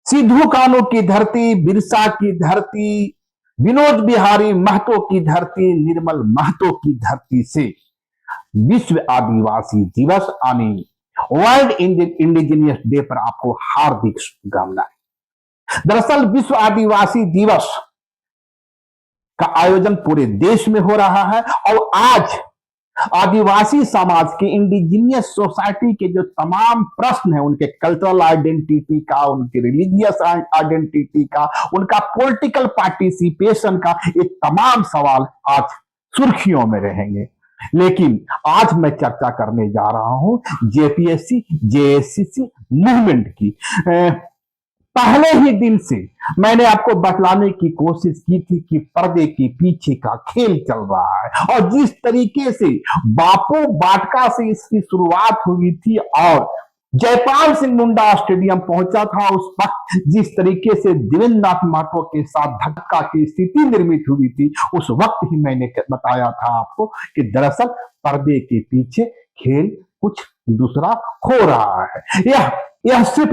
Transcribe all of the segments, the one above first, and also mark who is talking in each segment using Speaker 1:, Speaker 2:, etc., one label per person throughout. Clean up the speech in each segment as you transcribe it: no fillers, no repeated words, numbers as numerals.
Speaker 1: सिद्धू कान्हू की धरती, बिरसा की धरती, विनोद बिहारी महतो की धरती, निर्मल महतो की धरती से विश्व आदिवासी दिवस आने वर्ल्ड इंडिजिनियस डे पर आपको हार्दिक शुभकामनाएं। दरअसल विश्व आदिवासी दिवस का आयोजन पूरे देश में हो रहा है और आज आदिवासी समाज के इंडिजिनियस सोसाइटी के जो तमाम प्रश्न हैं, उनके कल्चरल आइडेंटिटी का, उनके रिलीजियस आइडेंटिटी का, उनका पॉलिटिकल पार्टिसिपेशन का, ये तमाम सवाल आज सुर्खियों में रहेंगे। लेकिन आज मैं चर्चा करने जा रहा हूं जेपीएससी जेएससीसी मूवमेंट की। पहले ही दिन से मैंने आपको बतलाने की कोशिश की थी कि पर्दे के पीछे का खेल चल रहा है और जिस तरीके से बापू बाटका से इसकी शुरुआत हुई थी और जयपाल सिंह मुंडा स्टेडियम पहुंचा था, उस वक्त जिस तरीके से देवेंद्र नाथ महतो के साथ धक्का की स्थिति निर्मित हुई थी, उस वक्त ही मैंने बताया था आपको कि दरअसल पर्दे के पीछे खेल कुछ दूसरा हो रहा है। यह सिर्फ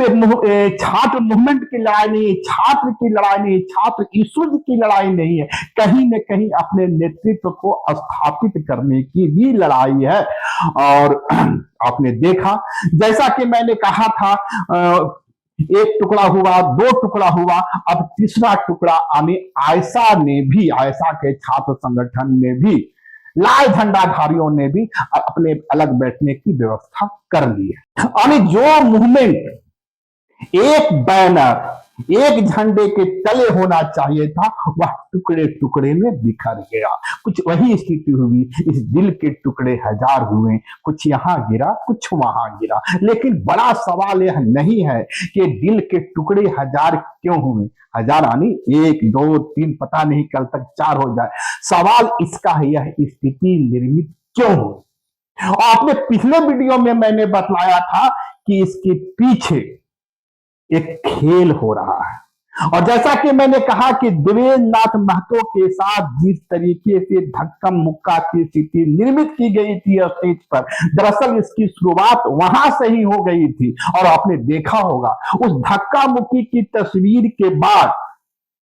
Speaker 1: छात्र मूवमेंट की लड़ाई नहीं है, छात्र की लड़ाई नहीं है, छात्र इश्यूज की लड़ाई नहीं है, कहीं न कहीं अपने नेतृत्व को स्थापित करने की भी लड़ाई है। और आपने देखा, जैसा कि मैंने कहा था, एक टुकड़ा हुआ, दो टुकड़ा हुआ, अब तीसरा टुकड़ा आने आयसा के छात्र संगठन ने भी, लाल झंडाधारियों ने भी अपने अलग बैठने की व्यवस्था कर ली है। यानी जो मूवमेंट एक बैनर, एक झंडे के तले होना चाहिए था, वह टुकड़े टुकड़े में बिखर गया। कुछ वही स्थिति हुई, इस दिल के टुकड़े हजार हुए, कुछ यहां गिरा, कुछ वहां गिरा। लेकिन बड़ा सवाल यह नहीं है कि दिल के टुकड़े हजार क्यों हुए, हजार आनी 1 2 3 पता नहीं कल तक 4 हो जाए। सवाल इसका है यह स्थिति निर्मित क्यों हुई। और आपने पिछले वीडियो में मैंने बतलाया था कि इसके पीछे एक खेल हो रहा है। और जैसा कि मैंने कहा कि देवेंद्र नाथ महतो के साथ जिस तरीके से धक्कम मुक्का की स्थिति निर्मित की गई थी स्टेज पर, दरअसल इसकी शुरुआत वहां से ही हो गई थी। और आपने देखा होगा उस धक्का मुक्की की तस्वीर के बाद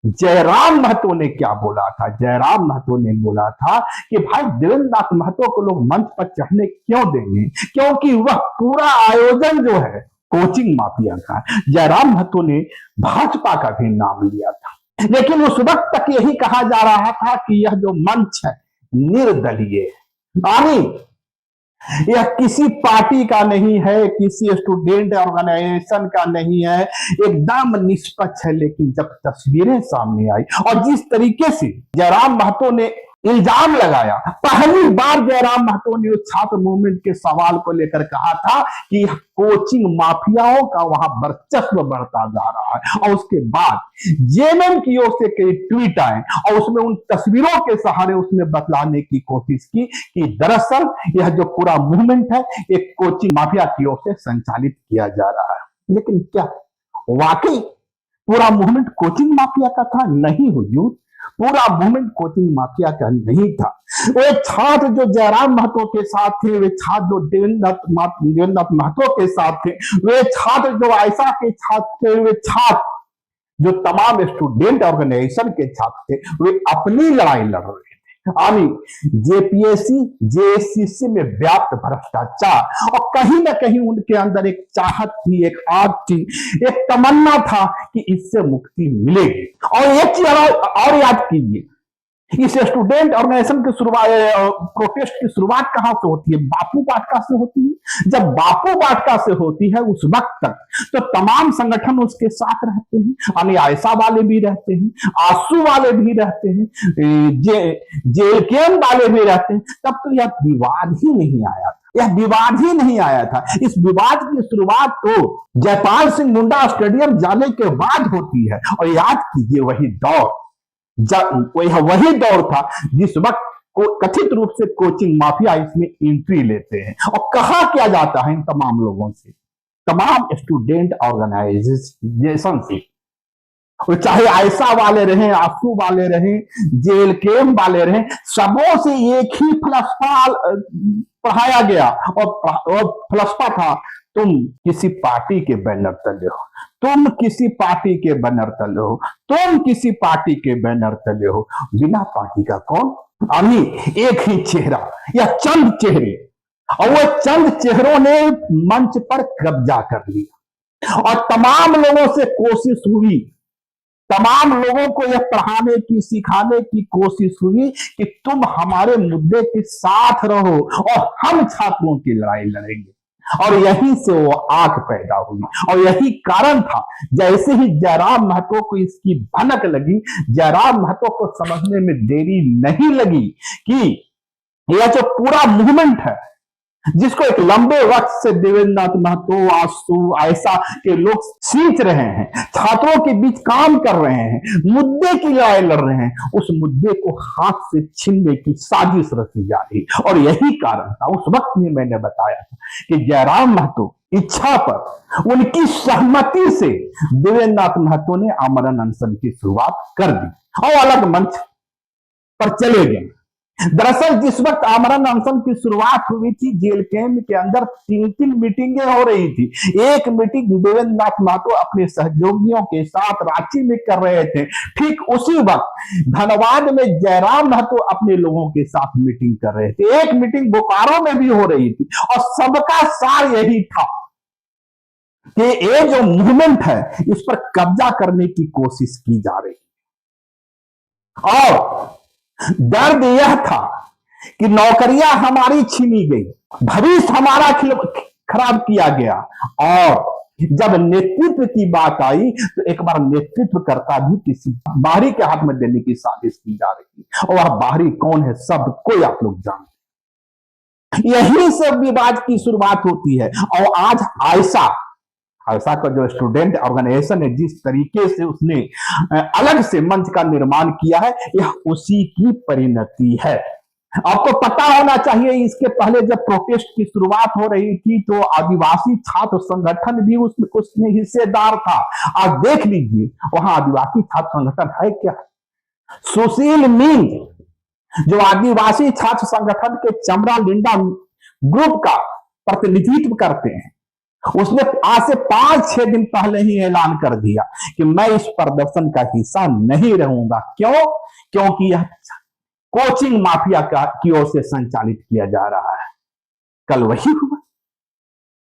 Speaker 1: जयराम महतो ने क्या बोला था। जयराम महतो ने बोला था कि भाई देवेंद्र नाथ महतो को लोग मंच पर चढ़ने क्यों देंगे, क्योंकि वह पूरा आयोजन जो है कोचिंग माफिया का। जयराम महतो ने भाजपा का भी नाम लिया था, लेकिन उस वक्त तक यही कहा जा रहा था कि यह जो मंच है निर्दलीय है, यह किसी पार्टी का नहीं है, किसी स्टूडेंट ऑर्गेनाइजेशन का नहीं है, एकदम निष्पक्ष है। लेकिन जब तस्वीरें सामने आई और जिस तरीके से जयराम महतो ने इल्जाम लगाया, पहली बार जयराम महतो ने उस छात्र मूवमेंट के सवाल को लेकर कहा था कि कोचिंग माफियाओं का वहां वर्चस्व बढ़ता जा रहा है। और उसके बाद जेएमएम की ओर से कई ट्वीट आए और उसमें उन तस्वीरों के सहारे उसने बतलाने की कोशिश की कि दरअसल यह जो पूरा मूवमेंट है एक कोचिंग माफिया की ओर से संचालित किया जा रहा है। लेकिन क्या वाकई पूरा मूवमेंट कोचिंग माफिया का था? नहीं हुजूर, पूरा मूवमेंट कोचिंग माफिया का नहीं था। वे छात्र जो जयराम महतो के साथ थे, वे छात्र जो देवेंद्र नाथ महतो के साथ थे, वे छात्र जो आयसा के छात्र थे, वे छात्र जो तमाम स्टूडेंट ऑर्गेनाइजेशन के छात्र थे, वे अपनी लड़ाई लड़ रहे थे। जेपीएससी जेएससीसी में व्याप्त भ्रष्टाचार और कहीं ना कहीं उनके अंदर एक चाहत थी, एक आग थी, एक तमन्ना था कि इससे मुक्ति मिलेगी। और एक चीज और याद कीजिए, इस स्टूडेंट ऑर्गेनाइजेशन की शुरुआत, प्रोटेस्ट की शुरुआत कहां से होती है? बापू बाटका से होती है। जब बापू बाटका से होती है उस वक्त तक तो तमाम संगठन उसके साथ रहते हैं, यानी आयसा वाले भी रहते हैं, आंसू वाले भी रहते हैं, जेएलकेएम वाले भी रहते हैं। तब तो यह विवाद ही नहीं आया था, यह विवाद ही नहीं आया था। इस विवाद की शुरुआत तो जयपाल सिंह मुंडा स्टेडियम जाने के बाद होती है। और याद कीजिए वही दौर था जिस वक्त कथित रूप से कोचिंग माफिया इसमें एंट्री लेते हैं। और कहा क्या जाता है इन तमाम लोगों से, तमाम स्टूडेंट ऑर्गेनाइजेशन से, चाहे आयसा वाले रहे, आंसू वाले रहे, जेएलकेएम वाले रहे, सबों से एक ही फलसफा पढ़ाया गया। और फलसफा था, तुम किसी पार्टी के बैनर तले हो, तुम किसी पार्टी के बैनर तले हो, तुम किसी पार्टी के बैनर तले हो, बिना पार्टी का कौन? अभी एक ही चेहरा या चंद चेहरे, और वो चंद चेहरों ने मंच पर कब्जा कर लिया और तमाम लोगों से कोशिश हुई, तमाम लोगों को यह पढ़ाने की, सिखाने की कोशिश हुई कि तुम हमारे मुद्दे के साथ रहो और हम छात्रों की लड़ाई लड़ेंगे। और यहीं से वो आग पैदा हुई और यही कारण था। जैसे ही जयराम महतो को इसकी भनक लगी, जयराम महतो को समझने में देरी नहीं लगी कि यह जो पूरा मूवमेंट है, जिसको एक लंबे वक्त से देवेंद्रनाथ महतो, आंसू, आयशा के लोग सींच रहे हैं, छात्रों के बीच काम कर रहे हैं, मुद्दे की लड़ाई लड़ रहे हैं, उस मुद्दे को हाथ से छीनने की साजिश रची जा रही। और यही कारण था, उस वक्त में मैंने बताया था कि जयराम महतो इच्छा पर, उनकी सहमति से देवेंद्रनाथ महतो ने आमरण अनशन की शुरुआत कर दी और अलग मंच पर चले गए। दरअसल जिस वक्त आमरण अनशन की शुरुआत हुई थी, जेल कैंप के अंदर 3 मीटिंगें हो रही थी। एक मीटिंग देवेंद्रनाथ महतो अपने सहयोगियों के साथ रांची में कर रहे थे। ठीक उसी वक्त धनबाद में जयराम महतो अपने लोगों के साथ मीटिंग कर रहे थे। एक मीटिंग बोकारो में भी हो रही थी और सबका सार यही था कि ये जो मूवमेंट है, इस पर कब्जा करने की कोशिश की जा रही है। और दर्द यह था कि नौकरियां हमारी छीनी गई, भविष्य हमारा खराब किया गया। और जब नेतृत्व की बात आई तो एक बार नेतृत्व करता भी किसी बाहरी के हाथ में देने की साजिश की जा रही थी। और वह बाहरी कौन है, सब कोई आप लोग जानते। यही सब विवाद की शुरुआत होती है। और आज आयशा का जो स्टूडेंट ऑर्गेनाइजेशन है, जिस तरीके से उसने अलग से मंच का निर्माण किया है, यह उसी की परिणति है। आपको पता होना चाहिए, इसके पहले जब प्रोटेस्ट की शुरुआत हो रही थी तो आदिवासी छात्र संगठन भी उसमें हिस्सेदार था। आज देख लीजिए वहां आदिवासी छात्र संगठन है क्या? सुशील मिंज जो आदिवासी छात्र संगठन के चमरा लिंडा ग्रुप का प्रतिनिधित्व करते हैं, उसने आज से 5-6 दिन पहले ही ऐलान कर दिया कि मैं इस प्रदर्शन का हिस्सा नहीं रहूंगा। क्यों? क्योंकि यह कोचिंग माफिया की ओर से संचालित किया जा रहा है। कल वही हुआ,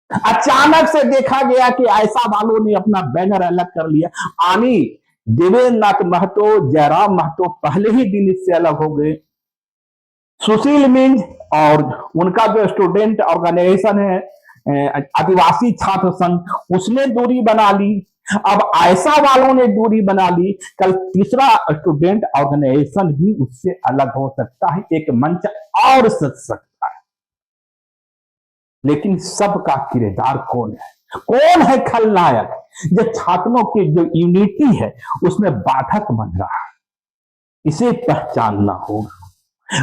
Speaker 1: अचानक से देखा गया कि आयशा वालों ने अपना बैनर अलग कर लिया। आनी देवेंद्रनाथ महतो, जयराम महतो पहले ही दिन इससे अलग हो गए। सुशील मिंज और उनका जो स्टूडेंट ऑर्गेनाइजेशन है आदिवासी छात्र संघ, उसने दूरी बना ली। अब आयशा वालों ने दूरी बना ली। कल तीसरा स्टूडेंट ऑर्गेनाइजेशन भी उससे अलग हो सकता है, एक मंच और सज सकता है। लेकिन सबका किरदार कौन है? कौन है खलनायक? जो छात्रों की जो यूनिटी है उसमें बाधक बन रहा है, इसे पहचानना होगा।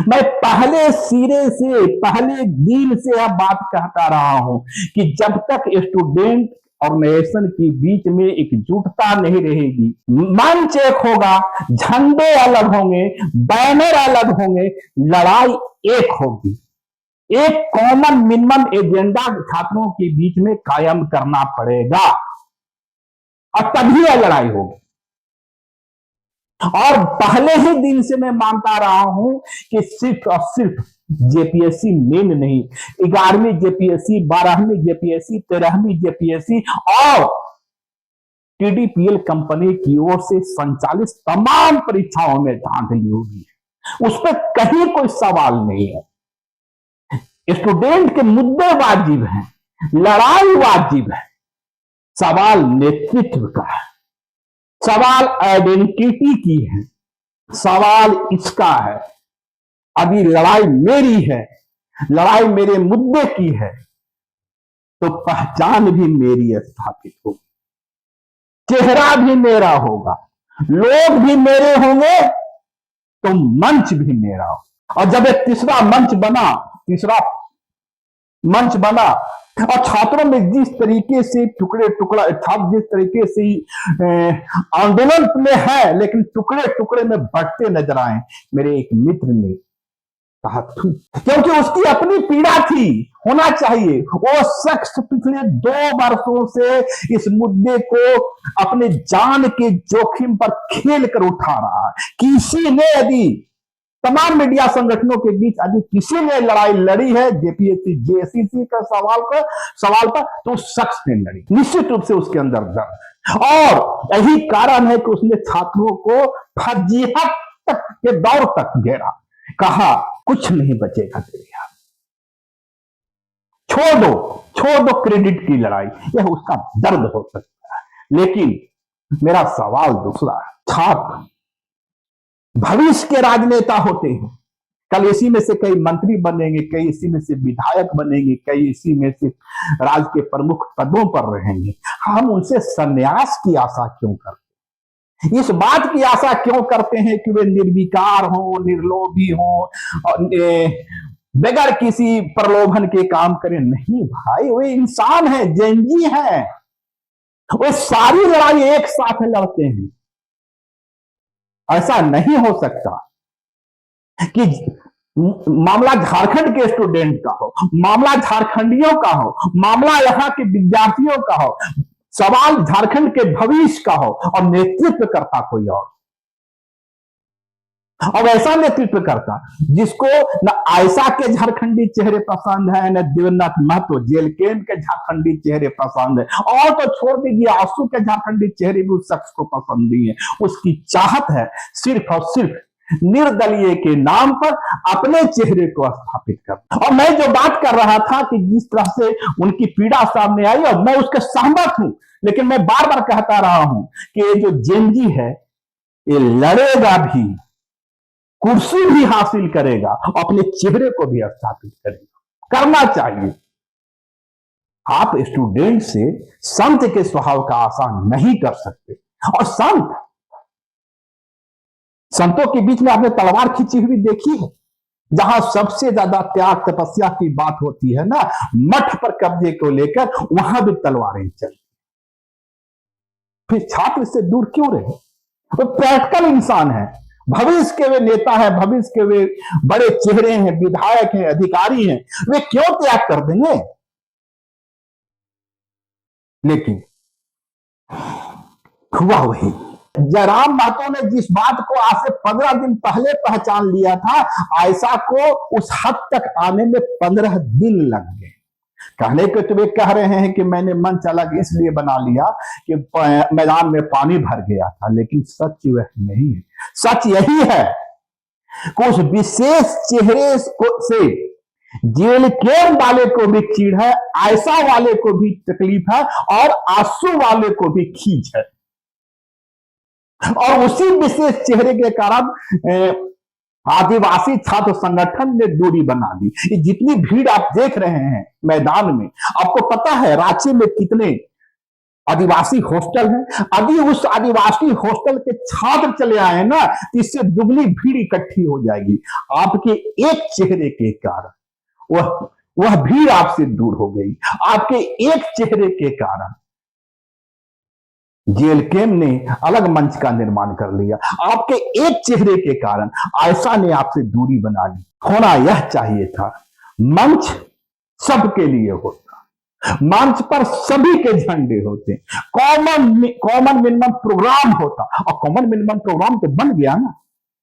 Speaker 1: मैं पहले सिरे से, पहले दिन से यह बात कहता रहा हूं कि जब तक स्टूडेंट ऑर्गेनाइजेशन के बीच में एकजुटता नहीं रहेगी, मंच एक होगा, झंडे अलग होंगे, बैनर अलग होंगे, लड़ाई एक होगी। एक कॉमन मिनिमम एजेंडा छात्रों के बीच में कायम करना पड़ेगा और तभी यह लड़ाई होगी। और पहले ही दिन से मैं मानता रहा हूं कि सिर्फ और सिर्फ जेपीएससी मेन नहीं, 11वीं जेपीएससी, 12वीं जेपीएससी, 13वीं जेपीएससी और टीडीपीएल कंपनी की ओर से संचालित तमाम परीक्षाओं में धांधली होगी, उस पर कहीं कोई सवाल नहीं है। स्टूडेंट के मुद्दे वाजिब हैं, लड़ाई वाजिब है, सवाल नेतृत्व का है, सवाल आइडेंटिटी की है, सवाल इसका है। अभी लड़ाई मेरी है, लड़ाई मेरे मुद्दे की है, तो पहचान भी मेरी स्थापित होगी, चेहरा भी मेरा होगा, लोग भी मेरे होंगे, तो मंच भी मेरा होगा। और जब एक तीसरा मंच बना और छात्रों में जिस तरीके से टुकड़े टुकड़ा जिस तरीके से आंदोलन में है, लेकिन टुकड़े टुकड़े में बंटते नजर आए। मेरे एक मित्र ने कहा थू, क्योंकि उसकी अपनी पीड़ा थी। होना चाहिए वो शख्स पिछले 2 वर्षों से इस मुद्दे को अपने जान के जोखिम पर खेल कर उठा रहा है। किसी ने यदि तमाम मीडिया संगठनों के बीच यदि किसी ने लड़ाई लड़ी है जेपीएससी जेसीसी का सवाल पर तो उस शख्स ने लड़ी। निश्चित रूप से उसके अंदर दर्द है और यही कारण है कि उसने छात्रों को फजीहत तक के दौर तक घेरा, कहा कुछ नहीं बचेगा तेरे हाथ, छोड़ दो क्रेडिट की लड़ाई, यह उसका दर्द हो सकता है। लेकिन मेरा सवाल दूसरा है, छात्र भविष्य के राजनेता होते हैं, कल इसी में से कई मंत्री बनेंगे, कई इसी में से विधायक बनेंगे, कई इसी में से राज्य के प्रमुख पदों पर रहेंगे। हम उनसे संन्यास की आशा क्यों करते हैं? इस बात की आशा क्यों करते हैं कि वे निर्विकार हो, निर्लोभी हो, बगैर किसी प्रलोभन के काम करें? नहीं भाई, वे इंसान हैं, जेनजी हैं, वे सारी लड़ाई एक साथ लड़ते हैं। ऐसा नहीं हो सकता कि मामला झारखंड के स्टूडेंट का हो, मामला झारखंडियों का हो, मामला यहाँ के विद्यार्थियों का हो, सवाल झारखंड के भविष्य का हो और नेतृत्व करता कोई और। अब ऐसा नेतृत्व करता जिसको न आयशा के झारखंडी चेहरे पसंद है, न देवेंद्रनाथ महतो जेल कैंप के झारखंडी चेहरे पसंद है, और तो छोड़ दीजिए आंसू के झारखंडी चेहरे भी उस शख्स को पसंद नहीं है। उसकी चाहत है सिर्फ और सिर्फ निर्दलीय के नाम पर अपने चेहरे को स्थापित करना। और मैं जो बात कर रहा था कि जिस तरह से उनकी पीड़ा सामने आई और मैं उसके सहमत हूं, लेकिन मैं बार बार कहता रहा हूं कि ये जो जेनजी है ये लड़ेगा भी, कुर्सी भी हासिल करेगा, अपने चेहरे को भी स्थापित करेगा। करना चाहिए। आप स्टूडेंट से संत के स्वभाव का आशा नहीं कर सकते। और संतों के बीच में आपने तलवार खींची हुई देखी है? जहां सबसे ज्यादा त्याग तपस्या की बात होती है ना, मठ पर कब्जे को लेकर, वहां भी तलवारें चलती। फिर छात्र इससे दूर क्यों रहे? वो प्रैक्टिकल इंसान है, भविष्य के वे नेता हैं, भविष्य के वे बड़े चेहरे हैं, विधायक हैं, अधिकारी हैं, वे क्यों त्याग कर देंगे? लेकिन हुआ वही। जयराम महतो ने जिस बात को आज से 15 दिन पहले पहचान लिया था, आयशा को उस हद तक आने में 15 दिन लग गए। कहने के तो वे कह रहे हैं कि मैंने मंच अलग इसलिए बना लिया कि मैदान में पानी भर गया था, लेकिन सच वह नहीं है। सच यही है कि उस विशेष चेहरे से जेल कैंप वाले को भी चीड़ है, आयशा वाले को भी तकलीफ है और आंसू वाले को भी खींच है। और उसी विशेष चेहरे के कारण आदिवासी छात्र संगठन ने दूरी बना दी। जितनी भीड़ आप देख रहे हैं मैदान में, आपको पता है रांची में कितने आदिवासी हॉस्टल हैं? यदि उस आदिवासी हॉस्टल के छात्र चले आए ना, इससे दुगनी भीड़ इकट्ठी हो जाएगी। आपके एक चेहरे के कारण वह भीड़ आपसे दूर हो गई। आपके एक चेहरे के कारण जेल कैंप ने अलग मंच का निर्माण कर लिया। आपके एक चेहरे के कारण आयशा ने आपसे दूरी बना ली। होना यह चाहिए था, मंच सबके लिए होता, मंच पर सभी के झंडे होते, कॉमन मिनिमम प्रोग्राम होता। और कॉमन मिनिमम प्रोग्राम तो बन गया ना।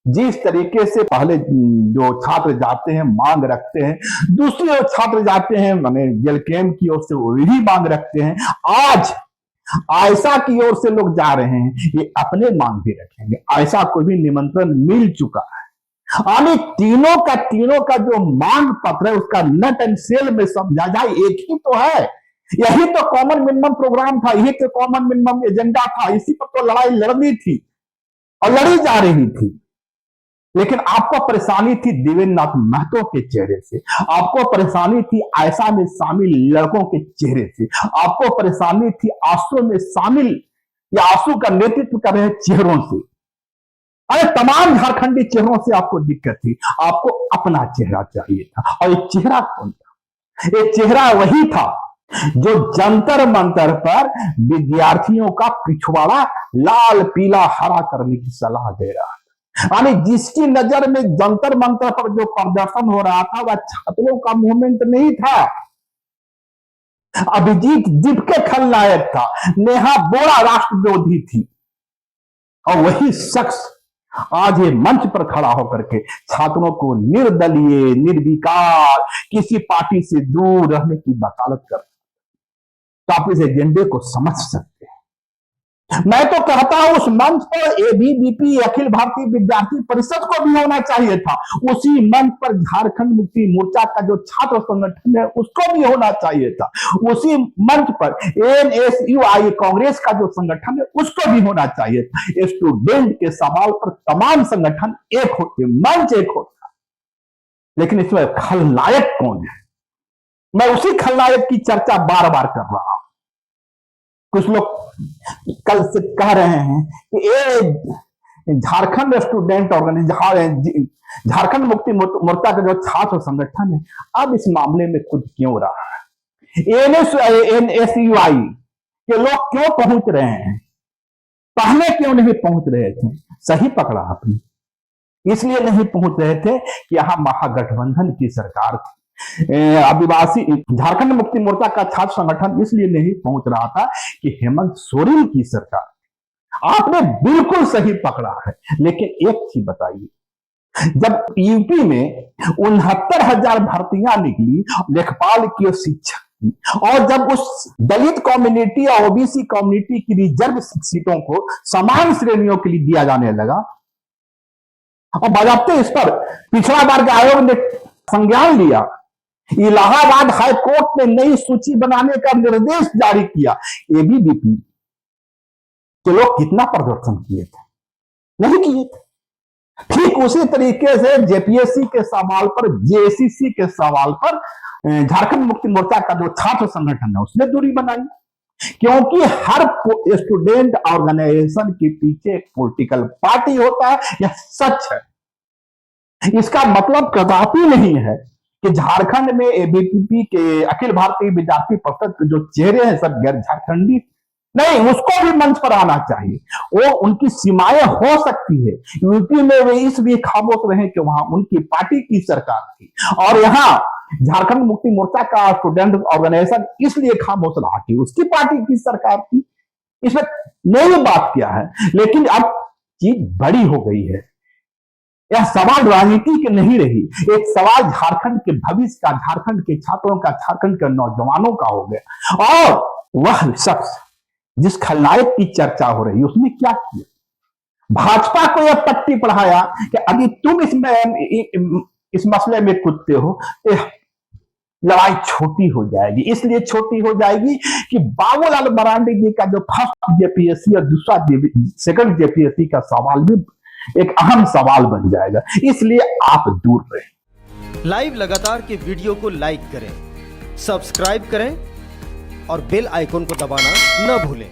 Speaker 1: जिस तरीके से पहले जो छात्र जाते हैं मांग रखते हैं, दूसरे जो छात्र जाते हैं माने जेल कैंप की ओर से वही मांग रखते हैं, आज आयशा की ओर से लोग जा रहे हैं, ये अपने मांग भी रखेंगे। आयशा को भी निमंत्रण मिल चुका है। आने तीनों का जो मांग पत्र है उसका नट एंड सेल में समझा जाए एक ही तो है। यही तो कॉमन मिनिमम प्रोग्राम था, यही तो कॉमन मिनिमम एजेंडा था, इसी पर तो लड़ाई लड़नी थी और लड़ी जा रही थी। लेकिन आपको परेशानी थी देवेंद्रनाथ महतो के चेहरे से, आपको परेशानी थी आयशा में शामिल लड़कों के चेहरे से, आपको परेशानी थी आंसू में शामिल या आंसू का नेतृत्व कर रहे चेहरों से। अरे तमाम झारखंडी चेहरों से आपको दिक्कत थी। आपको अपना चेहरा चाहिए था। और ये चेहरा कौन था? ये चेहरा वही था जो जंतर मंतर पर विद्यार्थियों का पिछवाड़ा लाल पीला हरा करने की सलाह दे रहा था। यानी जिसकी नजर में जंतर मंतर पर जो प्रदर्शन हो रहा था वह छात्रों का मूवमेंट नहीं था, अभिजीत जिप के खलनायक था, नेहा बोरा राष्ट्रविरोधी थी। और वही शख्स आज ये मंच पर खड़ा होकर के छात्रों को निर्दलीय, निर्विकार, किसी पार्टी से दूर रहने की वकालत कर, तो आप इस एजेंडे को समझ सकते हैं। मैं तो कहता हूं उस मंच पर एबीवीपी, अखिल भारतीय विद्यार्थी परिषद को भी होना चाहिए था। उसी मंच पर झारखंड मुक्ति मोर्चा का जो छात्र संगठन है उसको भी होना चाहिए था। उसी मंच पर एनएसयूआई कांग्रेस का जो संगठन है उसको भी होना चाहिए था। स्टूडेंट के सवाल पर तमाम संगठन एक होते, मंच एक होता, लेकिन इसमें खलनायक कौन है? मैं उसी खलनायक की चर्चा बार बार कर रहा हूं। कुछ लोग कल से कह रहे हैं कि ये झारखंड स्टूडेंट ऑर्गेनाइजेशन, झारखंड मुक्ति मोर्चा का जो छात्र संगठन है, अब इस मामले में खुद क्यों रहा है? एनएसयूआई के लोग क्यों पहुंच रहे हैं? पहले क्यों नहीं पहुंच रहे थे? सही पकड़ा आपने, इसलिए नहीं पहुंच रहे थे कि यहां महागठबंधन की सरकार थी। आदिवासी झारखंड मुक्ति मोर्चा का छात्र संगठन इसलिए नहीं पहुंच रहा था कि हेमंत सोरेन की सरकार। आपने बिल्कुल सही पकड़ा है, लेकिन एक चीज बताइए, जब यूपी में 69,000 भर्तियां निकली लेखपाल की शिक्षक की, और जब उस दलित कम्युनिटी और ओबीसी कम्युनिटी की रिजर्व सीटों को समान श्रेणियों के लिए दिया जाने लगा, और बजाते इस पर पिछड़ा वर्ग आयोग ने संज्ञान लिया, इलाहाबाद हाई कोर्ट ने नई सूची बनाने का निर्देश जारी किया, एबीवीपी के लोग कितना प्रदर्शन किए थे? नहीं किए थे। ठीक उसी तरीके से जेपीएससी के सवाल पर, जेएसीसी के सवाल पर झारखंड मुक्ति मोर्चा का जो छात्र संगठन है उसने दूरी बनाई, क्योंकि हर स्टूडेंट ऑर्गेनाइजेशन के पीछे एक पॉलिटिकल पार्टी होता है। यह सच है। इसका मतलब कदापि नहीं है कि झारखंड में एबीवीपी के, अखिल भारतीय विद्यार्थी परिषद के जो चेहरे हैं सब गैर झारखंडी नहीं, उसको भी मंच पर आना चाहिए। वो उनकी सीमाएं हो सकती है। यूपी में वे इसलिए खामोश रहे कि वहां उनकी पार्टी की सरकार थी, और यहाँ झारखंड मुक्ति मोर्चा का स्टूडेंट ऑर्गेनाइजेशन इसलिए खामोश रहा कि उसकी पार्टी की सरकार थी। इसमें नई बात क्या है? लेकिन अब चीज बड़ी हो गई है। यह सवाल राजनीति के नहीं रही, एक सवाल झारखंड के भविष्य का, झारखंड के छात्रों का, झारखंड के नौजवानों का हो गया। और वह शख्स जिस खलनायक की चर्चा हो रही है उसने क्या किया? भाजपा को यह पट्टी पढ़ाया कि अभी तुम इस मसले में कूदते हो तो लड़ाई छोटी हो जाएगी। इसलिए छोटी हो जाएगी कि बाबूलाल मरांडी जी का जो फर्स्ट जेपीएससी और दूसरा सेकंड जेपीएससी का सवाल भी एक अहम सवाल बन जाएगा। इसलिए आप दूर रहें।
Speaker 2: लाइव लगातार के वीडियो को लाइक करें, सब्सक्राइब करें और बेल आइकन को दबाना न भूलें।